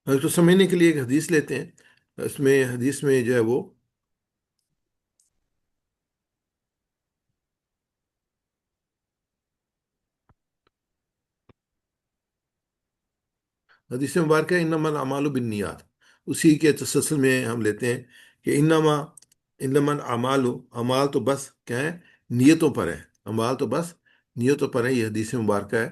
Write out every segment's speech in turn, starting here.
اس کو سمجھنے کے لیے ایک حدیث لیتے ہیں، اس میں حدیث میں جو ہے وہ حدیث مبارکہ ہے، انما الاعمال بالنیات، اسی کے تسلسل میں ہم لیتے ہیں کہ انما الاعمال، اعمال تو بس کیا ہے، نیتوں پر ہے، اعمال تو بس نیتوں پر ہے، یہ حدیث مبارکہ ہے۔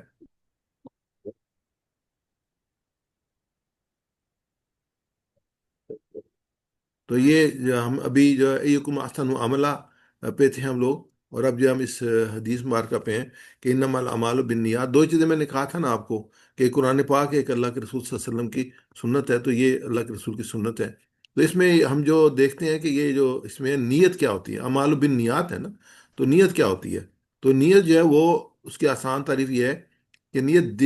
تو یہ جو ہم ابھی جو ایکم احسن عملہ پہ تھے ہم لوگ، اور اب جو ہم اس حدیث مبارکہ پہ ہیں کہ انما الاعمال بالنیات، دو چیزیں میں نے کہا تھا نا آپ کو، کہ قرآن پاک ہے، ایک اللہ کے رسول صلی اللہ علیہ وسلم کی سنت ہے، تو یہ اللہ کے رسول کی سنت ہے۔ تو اس میں ہم جو دیکھتے ہیں کہ یہ جو اس میں نیت کیا ہوتی ہے، اعمال بالنیات ہے نا، تو نیت کیا ہوتی ہے؟ تو نیت جو ہے وہ، اس کی آسان تعریف یہ ہے کہ نیت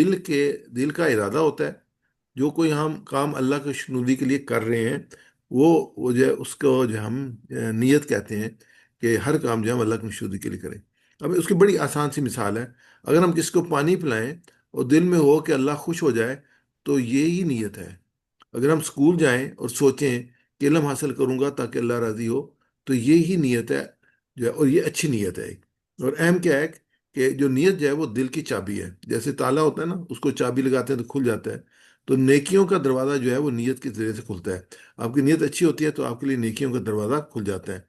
دل کا ارادہ ہوتا ہے، جو کوئی ہم کام اللہ کے شنودی کے لیے کر رہے ہیں، وہ جو ہے اس کو جو ہم نیت کہتے ہیں، کہ ہر کام جو ہم اللہ کی مشہودی کے لیے کریں۔ اب اس کی بڑی آسان سی مثال ہے، اگر ہم کسی کو پانی پلائیں اور دل میں ہو کہ اللہ خوش ہو جائے، تو یہی نیت ہے۔ اگر ہم اسکول جائیں اور سوچیں کہ علم حاصل کروں گا تاکہ اللہ راضی ہو، تو یہی نیت ہے جو ہے، اور یہ اچھی نیت ہے۔ اور اہم کیا ہے کہ جو نیت جو ہے وہ دل کی چابی ہے، جیسے تالا ہوتا ہے نا، اس کو چابی لگاتے ہیں تو کھل جاتا ہے، تو نیکیوں کا دروازہ جو ہے وہ نیت کے ذریعے سے کھلتا ہے۔ آپ کی نیت اچھی ہوتی ہے تو آپ کے لیے نیکیوں کا دروازہ کھل جاتا ہے۔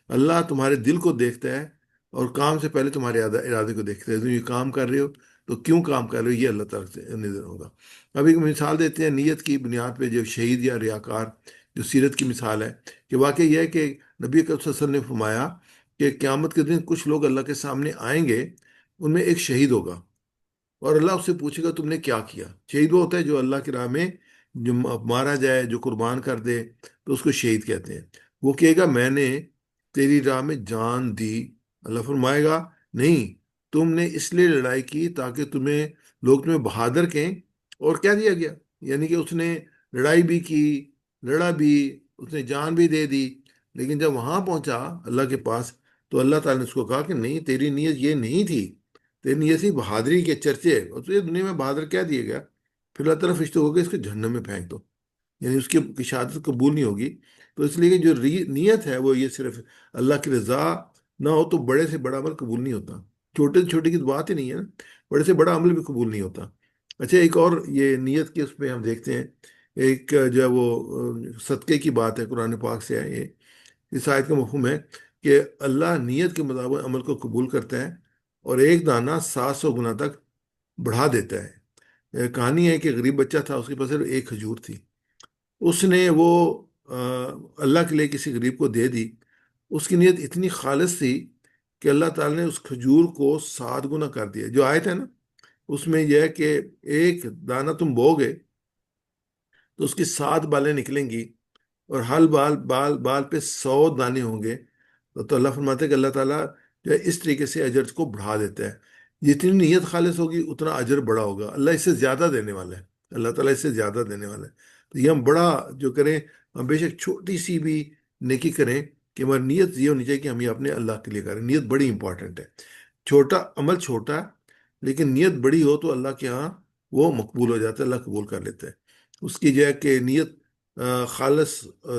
اللہ تمہارے دل کو دیکھتا ہے، اور کام سے پہلے تمہارے ارادے کو دیکھتا ہے، تم یہ کام کر رہے ہو تو کیوں کام کر رہے ہو، یہ اللہ تعالیٰ سے نظر ہوگا۔ اب ایک مثال دیتے ہیں نیت کی بنیاد پہ، جو شہید یا ریاکار، جو سیرت کی مثال ہے، کہ واقعی یہ ہے کہ نبی اکرم صلی اللہ علیہ وسلم نے فرمایا کہ قیامت کے دن کچھ لوگ اللہ کے سامنے آئیں گے، ان میں ایک شہید ہوگا، اور اللہ اس سے پوچھے گا تم نے کیا کیا۔ شہید وہ ہوتا ہے جو اللہ کی راہ میں جو مارا جائے، جو قربان کر دے، تو اس کو شہید کہتے ہیں۔ وہ کہے گا میں نے تیری راہ میں جان دی۔ اللہ فرمائے گا نہیں، تم نے اس لیے لڑائی کی تاکہ لوگ تمہیں بہادر کہیں، اور کیا دیا گیا، یعنی کہ اس نے لڑائی بھی کی، لڑا بھی، اس نے جان بھی دے دی، لیکن جب وہاں پہنچا اللہ کے پاس، تو اللہ تعالیٰ نے اس کو کہا کہ نہیں، تیری نیت یہ نہیں تھی، تیری نیت تھی بہادری کے چرچے، اور تو یہ دنیا میں بہادر کیا دیا گیا، پھر اللہ تعالیٰ فرشتوں کو کہ اس کو جہنم میں پھینک دو، یعنی اس کی شہادت قبول نہیں ہوگی۔ تو اس لیے کہ جو نیت ہے وہ یہ صرف اللہ کی رضا نہ ہو تو بڑے سے بڑا عمل قبول نہیں ہوتا، چھوٹے سے چھوٹے کی تو بات ہی نہیں ہے نا، بڑے سے بڑا عمل بھی قبول نہیں ہوتا۔ اچھا، ایک اور یہ نیت کے اس پہ ہم دیکھتے ہیں، ایک جو ہے وہ صدقے کی بات ہے، قرآن پاک سے ہے یہ، اس آیت کا مفہوم ہے کہ اللہ نیت کے مطابق عمل کو قبول کرتا ہے، اور ایک دانہ 700 گنا تک بڑھا دیتا ہے۔ کہانی ہے کہ غریب بچہ تھا، اس کے پاس صرف ایک کھجور تھی، اس نے وہ آ، اللہ کے لیے کسی غریب کو دے دی۔ اس کی نیت اتنی خالص تھی کہ اللہ تعالیٰ نے اس کھجور کو 7 گنا کر دیا۔ جو آیت ہے نا، اس میں یہ ہے کہ ایک دانہ تم بو گے تو اس کی 7 بالیں نکلیں گی، اور ہر بال بال پہ 100 دانے ہوں گے۔ تو اللہ فرماتے ہیں کہ اللہ تعالیٰ جو ہے اس طریقے سے اجر کو بڑھا دیتا ہے، جتنی نیت خالص ہوگی اتنا اجر بڑا ہوگا، اللہ اس سے زیادہ دینے والا ہے، اللہ تعالیٰ اس سے زیادہ دینے والا ہے۔ تو یہ ہم بڑا جو کریں، ہم بے شک چھوٹی سی بھی نیکی کریں، کہ ہماری نیت یہ ہونی چاہیے کہ ہم یہ اپنے اللہ کے لیے کریں، نیت بڑی امپورٹنٹ ہے۔ چھوٹا عمل چھوٹا ہے، لیکن نیت بڑی ہو تو اللہ کے ہاں وہ مقبول ہو جاتا ہے، اللہ قبول کر لیتا ہے۔ اس کی جو ہے کہ نیت خالص،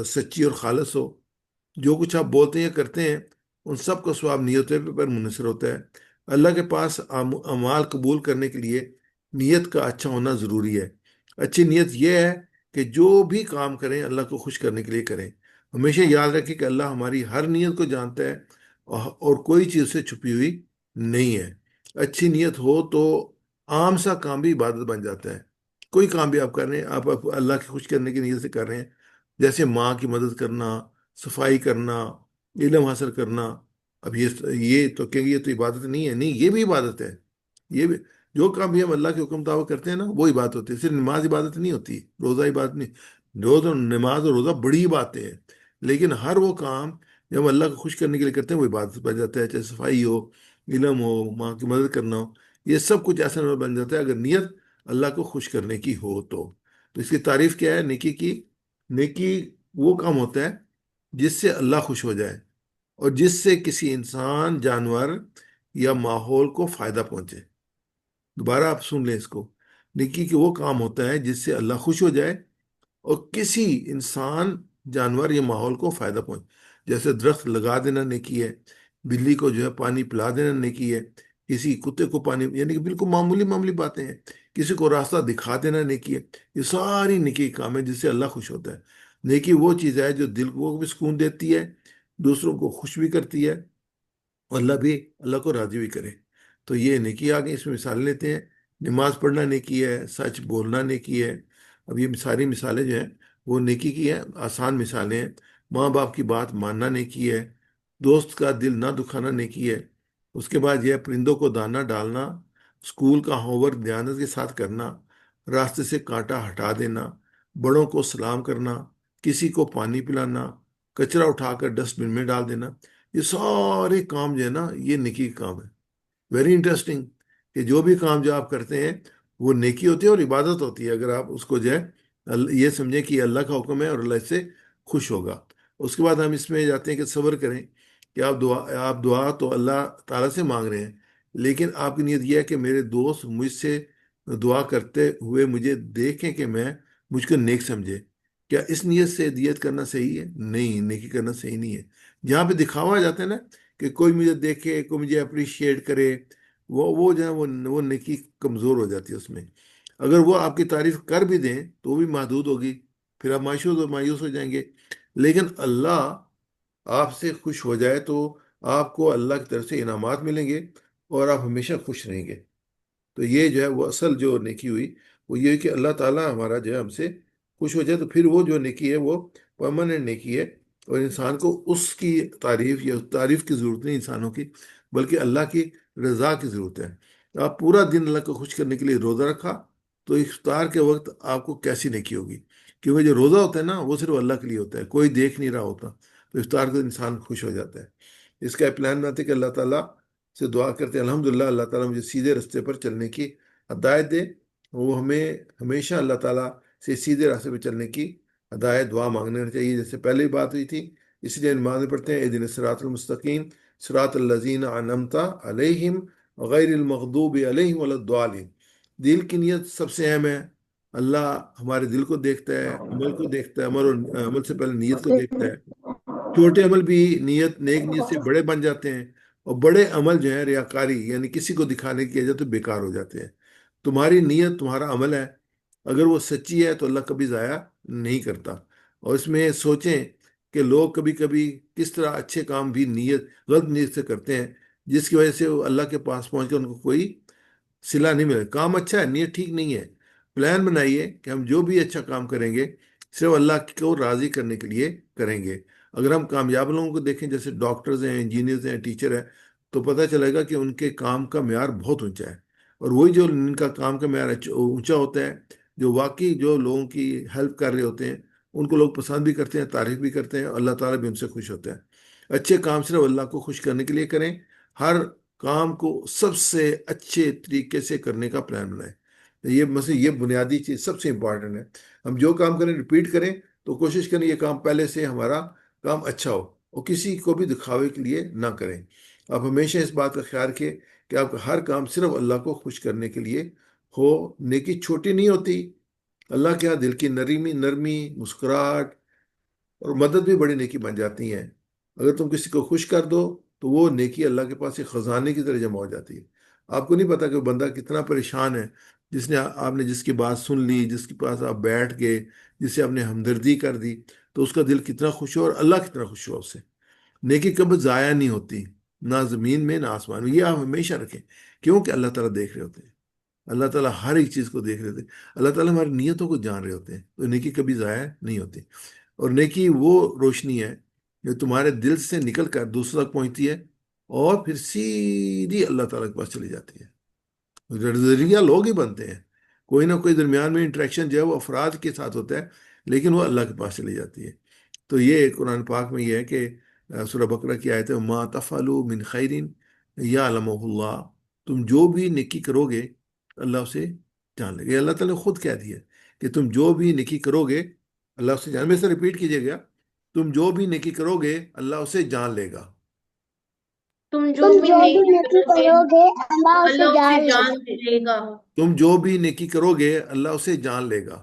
سچی اور خالص ہو، جو کچھ آپ بولتے ہیں یا کرتے ہیں، ان سب کا ثواب نیت پر منحصر ہوتا ہے۔ اللہ کے پاس اعمال قبول کرنے کے لیے نیت کا اچھا ہونا ضروری ہے۔ اچھی نیت یہ ہے کہ جو بھی کام کریں اللہ کو خوش کرنے کے لیے کریں۔ ہمیشہ یاد رکھیں کہ اللہ ہماری ہر نیت کو جانتا ہے، اور کوئی چیز سے چھپی ہوئی نہیں ہے۔ اچھی نیت ہو تو عام سا کام بھی عبادت بن جاتا ہے۔ کوئی کام بھی آپ کر رہے ہیں، آپ اللہ کی خوش کرنے کی نیت سے کر رہے ہیں، جیسے ماں کی مدد کرنا، صفائی کرنا، علم حاصل کرنا۔ اب یہ تو کہ یہ تو عبادت نہیں ہے، نہیں، یہ بھی عبادت ہے۔ یہ بھی، جو کام بھی ہم اللہ کے حکم مطابق کرتے ہیں نا، وہ عبادت ہوتی ہے۔ صرف نماز عبادت نہیں ہوتی، روزہ عبادت نہیں، روزہ، نماز اور روزہ بڑی باتیں ہیں، لیکن ہر وہ کام جب ہم اللہ کو خوش کرنے کے لیے کرتے ہیں وہ عبادت بن جاتا ہے، چاہے صفائی ہو، علم ہو، ماں کی مدد کرنا ہو، یہ سب کچھ ایسا بن جاتا ہے اگر نیت اللہ کو خوش کرنے کی ہو تو اس کی تعریف کیا ہے نیکی کی؟ نیکی وہ کام ہوتا ہے جس سے اللہ خوش ہو جائے، اور جس سے کسی انسان، جانور یا ماحول کو فائدہ پہنچے۔ دوبارہ آپ سن لیں اس کو، نیکی کہ وہ کام ہوتا ہے جس سے اللہ خوش ہو جائے، اور کسی انسان، جانور یا ماحول کو فائدہ پہنچ، جیسے درخت لگا دینا نیکی ہے، بلی کو جو ہے پانی پلا دینا نیکی ہے، کسی کتے کو پانی، یعنی کہ بالکل معمولی معمولی باتیں ہیں، کسی کو راستہ دکھا دینا نیکی ہے، یہ ساری نیکی کے کام ہے جس سے اللہ خوش ہوتا ہے۔ نیکی وہ چیز ہے جو دل کو بھی سکون دیتی ہے، دوسروں کو خوش بھی کرتی ہے، اور اللہ بھی اللہ کو راضی بھی کرے۔ تو یہ نیکی آ گئی، اس میں مثال لیتے ہیں۔ نماز پڑھنا نیکی ہے، سچ بولنا نیکی ہے۔ اب یہ ساری مثالیں جو ہیں وہ نیکی کی ہیں، آسان مثالیں ہیں۔ ماں باپ کی بات ماننا نیکی ہے، دوست کا دل نہ دکھانا نیکی ہے۔ اس کے بعد یہ ہے پرندوں کو دانہ ڈالنا، اسکول کا ہوم ورک دیانت کے ساتھ کرنا، راستے سے کانٹا ہٹا دینا، بڑوں کو سلام کرنا، کسی کو پانی پلانا، کچرا اٹھا کر ڈسٹ بن میں ڈال دینا، یہ سارے کام جو ہے نا یہ نیکی کے کام ہے۔ ویری انٹرسٹنگ کہ جو بھی کام جو آپ کرتے ہیں وہ نیکی ہوتی ہے اور عبادت ہوتی ہے، اگر آپ اس کو جو ہے یہ سمجھیں کہ یہ اللہ کا حکم ہے اور اللہ اس سے خوش ہوگا۔ اس کے بعد ہم اس میں جاتے ہیں کہ صبر کریں، کہ آپ دعا تو اللہ تعالیٰ سے مانگ رہے ہیں، لیکن آپ کی نیت یہ ہے کہ میرے دوست مجھ سے دعا کرتے ہوئے مجھے دیکھیں کہ میں مجھ کو نیک سمجھے۔ کیا اس نیت سے دیت کرنا صحیح ہے؟ نہیں، نیکی کرنا صحیح نہیں ہے۔ جہاں پہ دکھاوا آ جاتا ہے نا، کہ کوئی مجھے دیکھے، کوئی مجھے اپریشیٹ کرے، وہ جو ہے وہ نیکی کمزور ہو جاتی ہے اس میں۔ اگر وہ آپ کی تعریف کر بھی دیں تو وہ بھی محدود ہوگی، پھر آپ مایوس ہو جائیں گے۔ لیکن اللہ آپ سے خوش ہو جائے تو آپ کو اللہ کی طرف سے انعامات ملیں گے اور آپ ہمیشہ خوش رہیں گے۔ تو یہ جو ہے وہ اصل جو نیکی ہوئی وہ یہ ہے کہ اللہ تعالیٰ ہمارا جو ہے ہم سے خوش ہو جائے، تو پھر وہ جو نیکی ہے وہ پرماننٹ نیکی ہے، اور انسان کو اس کی تعریف یا تعریف کی ضرورت نہیں انسانوں کی، بلکہ اللہ کی رضا کی ضرورت ہے۔ آپ پورا دن اللہ کو خوش کرنے کے لیے روزہ رکھا، تو افطار کے وقت آپ کو کیسی نیکی ہوگی؟ کیونکہ جو روزہ ہوتا ہے نا وہ صرف اللہ کے لیے ہوتا ہے، کوئی دیکھ نہیں رہا ہوتا، تو افطار کو انسان خوش ہو جاتا ہے۔ اس کا پلان بناتے کہ اللہ تعالیٰ سے دعا کرتے ہیں الحمدللہ اللہ تعالیٰ مجھے سیدھے راستے پر چلنے کی ہدایت دے۔ وہ ہمیں ہمیشہ اللہ تعالیٰ سے سیدھے راستے پہ چلنے کی ہدایت دعا مانگنا چاہیے، جیسے پہلے ہی بات ہوئی تھی۔ اس لیے نماز میں پڑھتے ہیں اہدنا الصراط المستقیم صراط الذین انعمت علیہم غیر المغضوب علیہم ولا الضالین۔ دل کی نیت سب سے اہم ہے۔ اللہ ہمارے دل کو دیکھتا ہے، عمل کو دیکھتا ہے، عمل سے پہلے نیت کو دیکھتا ہے۔ چھوٹے عمل بھی نیک نیت سے بڑے بن جاتے ہیں، اور بڑے عمل جو ہیں ریاکاری یعنی کسی کو دکھانے کی وجہ تو بیکار ہو جاتے ہیں۔ تمہاری نیت تمہارا عمل ہے، اگر وہ سچی ہے تو اللہ کبھی ضائع نہیں کرتا۔ اور اس میں سوچیں کہ لوگ کبھی کبھی کس طرح اچھے کام بھی غلط نیت سے کرتے ہیں، جس کی وجہ سے وہ اللہ کے پاس پہنچ کے ان کو کوئی صلہ نہیں ملے۔ کام اچھا ہے، نیت ٹھیک نہیں ہے، پلان بنائیے کہ ہم جو بھی اچھا کام کریں گے صرف اللہ کو راضی کرنے کے لیے کریں گے۔ اگر ہم کامیاب لوگوں کو دیکھیں، جیسے ڈاکٹرز ہیں، انجینئرز ہیں، ٹیچر ہیں، تو پتہ چلے گا کہ ان کے کام کا معیار بہت اونچا ہے۔ اور وہی جو ان کا کام کا معیار اونچا ہوتا ہے، جو واقعی جو لوگوں کی ہیلپ کر رہے ہوتے ہیں، ان کو لوگ پسند بھی کرتے ہیں، تعریف بھی کرتے ہیں، اور اللہ تعالیٰ بھی ان سے خوش ہوتا ہے۔ اچھے کام صرف اللہ کو خوش کرنے کے لیے کریں، ہر کام کو سب سے اچھے طریقے سے کرنے کا پلان بنائیں۔ یہ بنیادی چیز سب سے امپورٹنٹ ہے۔ ہم جو کام کریں ریپیٹ کریں، تو کوشش کریں یہ کام پہلے سے ہمارا کام اچھا ہو، اور کسی کو بھی دکھاوے کے لیے نہ کریں۔ آپ ہمیشہ اس بات کا خیال رکھیں کہ آپ کا ہر کام صرف اللہ کو خوش کرنے کے لیے ہو۔ نیکی چھوٹی نہیں ہوتی، اللہ کے ہاں دل کی نرمی مسکراہٹ اور مدد بھی بڑی نیکی بن جاتی ہیں۔ اگر تم کسی کو خوش کر دو تو وہ نیکی اللہ کے پاس ایک خزانے کی طرح جمع ہو جاتی ہے۔ آپ کو نہیں پتا کہ وہ بندہ کتنا پریشان ہے، آپ نے جس کی بات سن لی، جس کے پاس آپ بیٹھ گئے، جس سے آپ نے ہمدردی کر دی، تو اس کا دل کتنا خوش ہو اور اللہ کتنا خوش ہوا اس سے۔ نیکی کبھی ضائع نہیں ہوتی، نہ زمین میں نہ آسمان میں، یہ آپ ہمیشہ رکھیں، کیونکہ اللہ تعالیٰ دیکھ رہے ہوتے ہیں۔ اللہ تعالیٰ ہر ایک چیز کو دیکھ رہے ہوتے ہیں، اللہ تعالیٰ ہماری نیتوں کو جان رہے ہوتے ہیں، تو نیکی کبھی ضائع نہیں ہوتی۔ اور نیکی وہ روشنی ہے جو تمہارے دل سے نکل کر دوسروں تک پہنچتی ہے، اور پھر سیدھی اللہ تعالیٰ کے پاس چلی جاتی ہے۔ ذریعہ لوگ ہی بنتے ہیں، کوئی نہ کوئی درمیان میں انٹریکشن جو ہے وہ افراد کے ساتھ ہوتا ہے، لیکن وہ اللہ کے پاس چلی جاتی ہے۔ تو یہ قرآن پاک میں یہ ہے کہ سورہ بقرہ کی آیت ہے ما تفعلوا من خیر یعلمہ اللہ، تم جو بھی نیکی کرو گے اللہ اسے جان لے گا۔ یہ اللہ تعالیٰ نے خود کہہ دیا کہ تم جو بھی نیکی کرو گے اللہ اسے جان، میں سے ریپیٹ کیجئے گا، تم جو بھی نیکی کرو گے اللہ اسے جان لے گا۔ تم جو تم بھی جو بھی نیکی نیکی کرو گے کرو گے اللہ اسے اللہ اسے جان لے جان گا۔ لے گا۔ تم جو بھی نیکی کرو گے اللہ اسے جان لے گا۔